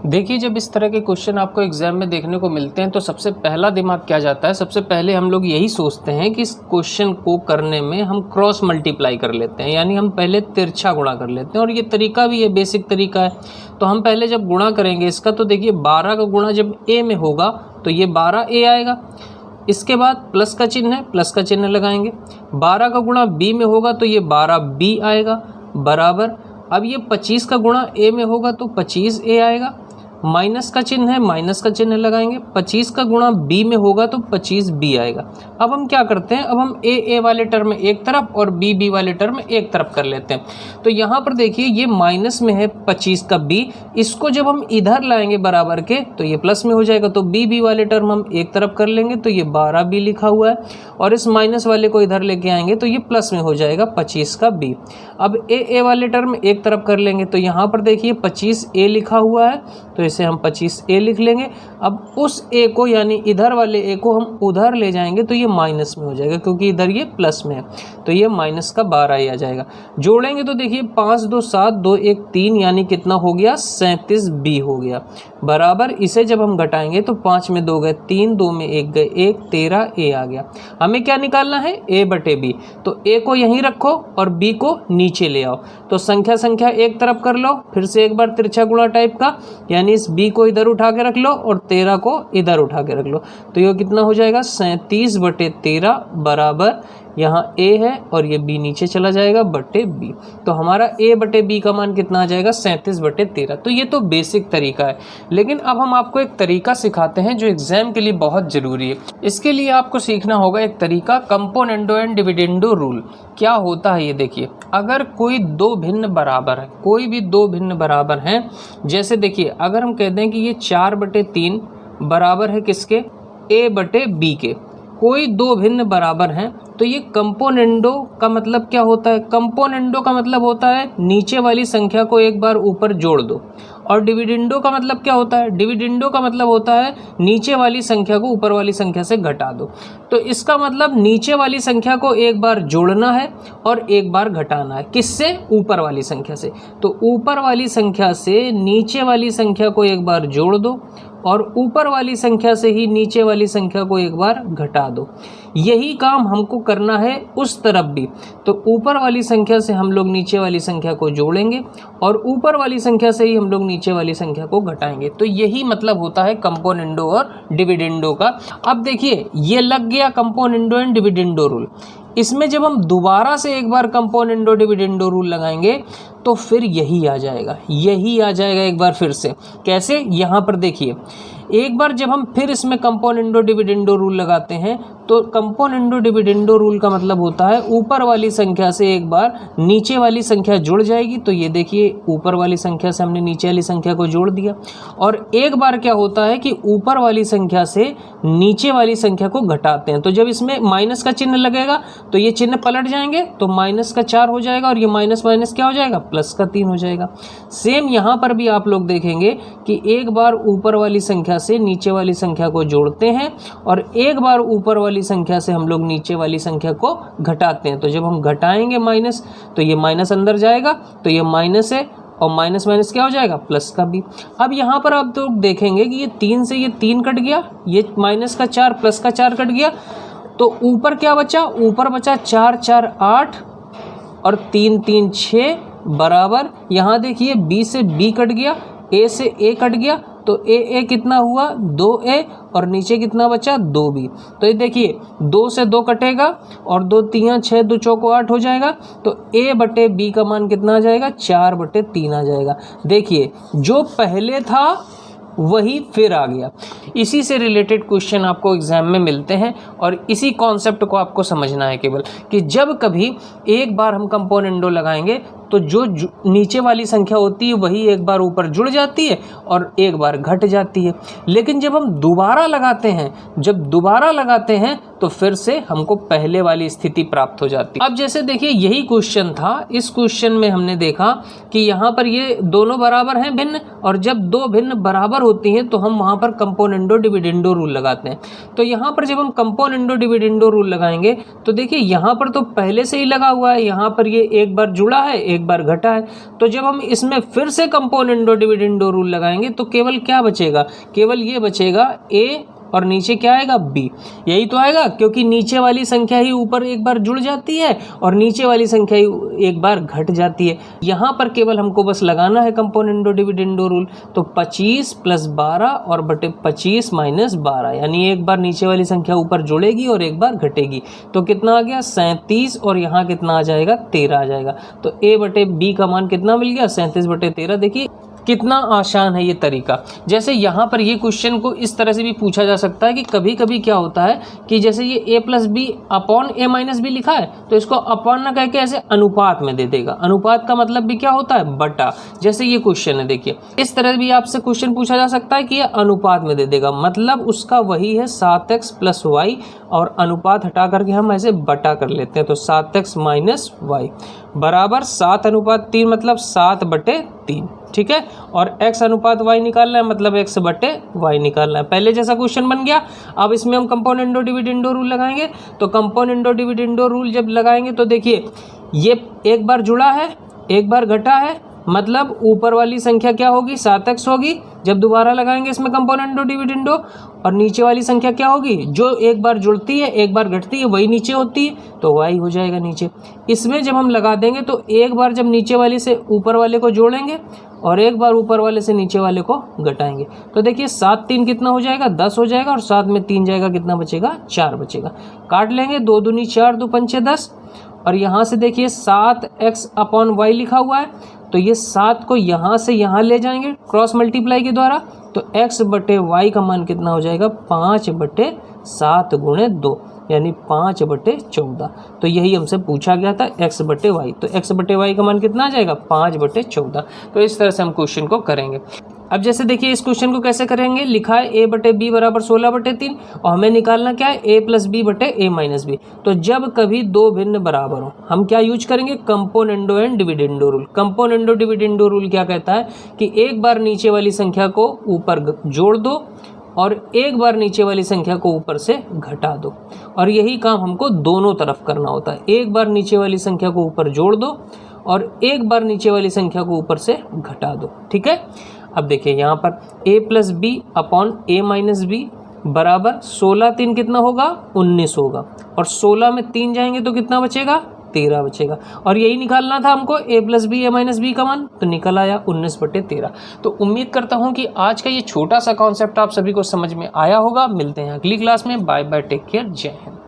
देखिए, जब इस तरह के क्वेश्चन आपको एग्जाम में देखने को मिलते हैं तो सबसे पहला दिमाग क्या जाता है, सबसे पहले हम लोग यही सोचते हैं कि इस क्वेश्चन को करने में हम क्रॉस मल्टीप्लाई कर लेते हैं, यानी हम पहले तिरछा गुणा कर लेते हैं। और ये तरीका भी है, बेसिक तरीका है। तो हम पहले जब गुणा करेंगे इसका, तो देखिए 12 का गुणा जब ए में होगा तो ये 12a आएगा। इसके बाद प्लस का चिन्ह है, प्लस का चिन्ह लगाएंगे। 12 का गुणा बी में होगा तो ये 12b आएगा, बराबर। अब ये 25 का गुणा ए में होगा तो 25a आएगा। माइनस का चिन्ह है, माइनस का चिन्ह लगाएंगे। 25 का गुणा बी में होगा तो 25b आएगा। अब हम क्या करते हैं, अब हम ए वाले टर्म एक तरफ और बी वाले टर्म एक तरफ कर लेते हैं। तो यहाँ पर देखिए ये माइनस में है 25 का b, इसको जब हम इधर लाएंगे बराबर के तो ये प्लस में हो जाएगा। तो बी वाले टर्म हम एक तरफ कर लेंगे तो ये 12b लिखा हुआ है, और इस माइनस वाले को इधर लेके आएंगे तो ये प्लस में हो जाएगा 25 का b। अब ए वाले टर्म एक तरफ कर लेंगे तो यहाँ पर देखिए 25a लिखा हुआ है, तो इसे हम 25a लिख लेंगे। अब उस a को, यानी इधर वाले a को हम उधर ले जाएंगे तो ये माइनस में हो जाएगा, क्योंकि इधर ये प्लस में है, तो ये माइनस का 12 ही आ जाएगा। जोड़ेंगे तो देखिए 5 2 7 2 1 3, यानी कितना हो गया, 37b हो गया, बराबर। इसे जब हम घटाएंगे तो 5 में 2 गए 3, 2 में 1 गए 1, 13a आ गया। हमें क्या निकालना है, a बटे b। तो a को यहीं रखो और b को नीचे ले आओ। तो संख्या एक तरफ कर लो, फिर से एक बार तिरछा गुणा टाइप का, यानी इस b को इधर उठा के रख लो और 13 को इधर उठा के रख लो। तो ये कितना हो जाएगा, 37 बटे 13, बराबर। यहाँ a है और ये b नीचे चला जाएगा बटे b। तो हमारा a बटे b का मान कितना आ जाएगा, 37 बटे 13। तो ये तो बेसिक तरीका है, लेकिन अब हम आपको एक तरीका सिखाते हैं जो एग्जाम के लिए बहुत ज़रूरी है। इसके लिए आपको सीखना होगा एक तरीका, कंपोनेंडो एंड डिविडेंडो रूल। क्या होता है ये देखिए, अगर कोई दो भिन्न बराबर है, कोई भी दो भिन्न बराबर हैं, जैसे देखिए अगर हम कह दें कि ये 4 बटे 3 बराबर है किसके, a बटे b के, कोई दो भिन्न बराबर हैं, तो ये कंपोनेंडो का मतलब क्या होता है, कंपोनेंडो का मतलब होता है नीचे वाली संख्या को एक बार ऊपर जोड़ दो। और डिविडेंडो का मतलब क्या होता है, डिविडेंडो का मतलब होता है नीचे वाली संख्या को ऊपर वाली संख्या से घटा दो। तो इसका मतलब नीचे वाली संख्या को एक बार जोड़ना है और एक बार घटाना है, किससे, ऊपर वाली संख्या से। तो ऊपर वाली संख्या से नीचे वाली संख्या को एक बार जोड़ दो और ऊपर वाली संख्या से ही नीचे वाली संख्या को एक बार घटा दो। यही काम हमको करना है उस तरफ भी। तो ऊपर वाली संख्या से हम लोग नीचे वाली संख्या को जोड़ेंगे और ऊपर वाली संख्या से ही हम लोग नीचे वाली संख्या को घटाएंगे। तो यही मतलब होता है कंपोनेंडो और डिविडेंडो का। अब देखिए ये लग गया कंपोनेंडो एंड डिविडेंडो रूल। इसमें जब हम दोबारा से एक बार कंपोनेंडो डिविडेंडो रूल लगाएंगे तो फिर यही आ जाएगा, यही आ जाएगा एक बार फिर से। कैसे, यहाँ पर देखिए, एक बार जब हम फिर इसमें कंपोनेंडो डिविडेंडो रूल लगाते हैं तो कंपोनेंडो डिविडेंडो रूल का मतलब होता है ऊपर वाली संख्या से एक बार नीचे वाली संख्या जुड़ जाएगी। तो ये देखिए ऊपर वाली संख्या से हमने नीचे वाली संख्या को जोड़ दिया, और एक बार क्या होता है कि ऊपर वाली संख्या से नीचे वाली संख्या को घटाते हैं। तो जब इसमें माइनस का चिन्ह लगेगा तो ये चिन्ह पलट जाएंगे, तो माइनस का 4 हो जाएगा और ये माइनस माइनस क्या हो जाएगा, प्लस का 3 हो जाएगा। सेम यहाँ पर भी आप लोग देखेंगे कि एक बार ऊपर वाली संख्या से नीचे वाली संख्या को जोड़ते हैं और एक बार ऊपर वाली संख्या से हम लोग नीचे वाली संख्या को घटाते हैं। तो जब हम घटाएंगे माइनस, तो ये माइनस अंदर जाएगा, तो ये माइनस है, और माइनस माइनस क्या हो जाएगा, प्लस का भी। अब यहाँ पर आप तो देखेंगे कि ये 3 से ये 3 कट गया, ये माइनस का 4 प्लस का 4 कट गया, तो ऊपर क्या बचा, ऊपर बचा 4 4 8 और 3 3 6, बराबर। यहाँ देखिए b से b कट गया, a से a कट गया, तो a कितना हुआ, 2a, और नीचे कितना बचा, 2b। तो ये देखिए 2 से 2 कटेगा और 2 3 6 2 चौको 8 हो जाएगा। तो a बटे b का मान कितना आ जाएगा, 4 बटे 3 आ जाएगा। देखिए जो पहले था वही फिर आ गया। इसी से रिलेटेड क्वेश्चन आपको एग्जाम में मिलते हैं, और इसी कॉन्सेप्ट को आपको समझना है केवल, कि जब कभी एक बार हम कंपोनेंडो लगाएंगे तो जो नीचे वाली संख्या होती है वही एक बार ऊपर जुड़ जाती है और एक बार घट जाती है। लेकिन जब हम दोबारा लगाते हैं, जब दोबारा लगाते हैं तो फिर से हमको पहले वाली स्थिति प्राप्त हो जाती है। अब जैसे देखिए यही क्वेश्चन था, इस क्वेश्चन में हमने देखा कि यहाँ पर ये दोनों बराबर हैं भिन्न, और जब दो भिन्न बराबर होती हैं तो हम वहाँ पर कंपोनेंडो डिविडेंडो रूल लगाते हैं। तो यहाँ पर जब हम कंपोनेंडो डिविडेंडो रूल लगाएंगे तो देखिए यहाँ पर तो पहले से ही लगा हुआ है, यहाँ पर ये एक बार जुड़ा है एक एक बार घटा है। तो जब हम इसमें फिर से कंपोनेंडो डिविडेंडो रूल लगाएंगे तो केवल क्या बचेगा, केवल ये बचेगा ए और नीचे क्या आएगा बी, यही तो आएगा, क्योंकि नीचे वाली संख्या ही ऊपर एक बार जुड़ जाती है और नीचे वाली संख्या ही एक बार घट जाती है। यहाँ पर केवल हमको बस लगाना है कंपोनेंडो डिविडेंडो रूल। तो 25 + 12 और बटे 25 - 12, यानी एक बार नीचे वाली संख्या ऊपर जुड़ेगी और एक बार घटेगी। तो कितना आ गया 37 और यहाँ कितना आ जाएगा 13 आ जाएगा। तो ए बटे बी का मान कितना मिल गया 37 बटे 13। देखिए कितना आसान है ये तरीका। जैसे यहाँ पर ये क्वेश्चन को इस तरह से भी पूछा जा सकता है कि कभी कभी क्या होता है कि जैसे ये a + b upon a - b लिखा है तो इसको अपॉन ना कह के ऐसे अनुपात में दे देगा। अनुपात का मतलब भी क्या होता है बटा। जैसे ये क्वेश्चन है, देखिए इस तरह भी आपसे क्वेश्चन पूछा जा सकता है कि ये अनुपात में दे देगा, मतलब उसका वही है 7x + y और अनुपात हटा करके हम ऐसे बटा कर लेते हैं। तो 7x - y बराबर 7:3 मतलब 7/3, ठीक है। और x अनुपात y निकालना है मतलब x बटे y निकालना है। पहले जैसा क्वेश्चन बन गया। अब इसमें हम कंपोनेंडो डिविडेंडो रूल लगाएंगे। तो कंपोनेंडो डिविडेंडो रूल जब लगाएंगे तो देखिए ये एक बार जुड़ा है एक बार घटा है, मतलब ऊपर वाली संख्या क्या होगी 7x होगी। जब दोबारा लगाएंगे इसमें कंपोनेंडो डिविडेंडो और नीचे वाली संख्या क्या होगी, जो एक बार जुड़ती है एक बार घटती है वही नीचे होती है, तो y हो जाएगा नीचे। इसमें जब हम लगा देंगे तो एक बार जब नीचे वाले से ऊपर वाले को जोड़ेंगे और एक बार ऊपर वाले से नीचे वाले को घटाएंगे तो देखिए 7 3 कितना हो जाएगा 10 हो जाएगा और 7 में 3 जाएगा कितना बचेगा 4 बचेगा। काट लेंगे 2 दूनी 4 2 पंचे 10 और यहाँ से देखिए 7x अपॉन y लिखा हुआ है तो ये 7 को यहाँ से यहाँ ले जाएंगे क्रॉस मल्टीप्लाई के द्वारा। तो x बटे y का मान कितना हो जाएगा 5/7 गुणे 2 यानी 5/14। तो यही हमसे पूछा गया था x बटे y। तो x बटे y का मान कितना आ जाएगा 5/14। तो इस तरह से हम क्वेश्चन को करेंगे। अब जैसे देखिए इस क्वेश्चन को कैसे करेंगे, लिखा है a बटे b बराबर 16/3 और हमें निकालना क्या है a + b बटे a - b। तो जब कभी दो भिन्न बराबर हो हम क्या यूज करेंगे componendo and dividendo rule. Componendo dividendo rule क्या कहता है कि एक बार नीचे वाली संख्या को ऊपर जोड़ दो और एक बार नीचे वाली संख्या को ऊपर से घटा दो, और यही काम हमको दोनों तरफ करना होता है। एक बार नीचे वाली संख्या को ऊपर जोड़ दो और एक बार नीचे वाली संख्या को ऊपर से घटा दो, ठीक है। अब देखिए यहाँ पर a + b upon a - b बराबर 16 3 कितना होगा 19 होगा और 16 में 3 जाएंगे तो कितना बचेगा 13 बचेगा। और यही निकालना था हमको a + b a - b का मान, तो निकल आया 19/13। तो उम्मीद करता हूँ कि आज का ये छोटा सा कॉन्सेप्ट आप सभी को समझ में आया होगा। मिलते हैं अगली क्लास में। बाय बाय, टेक केयर, जय हिंद।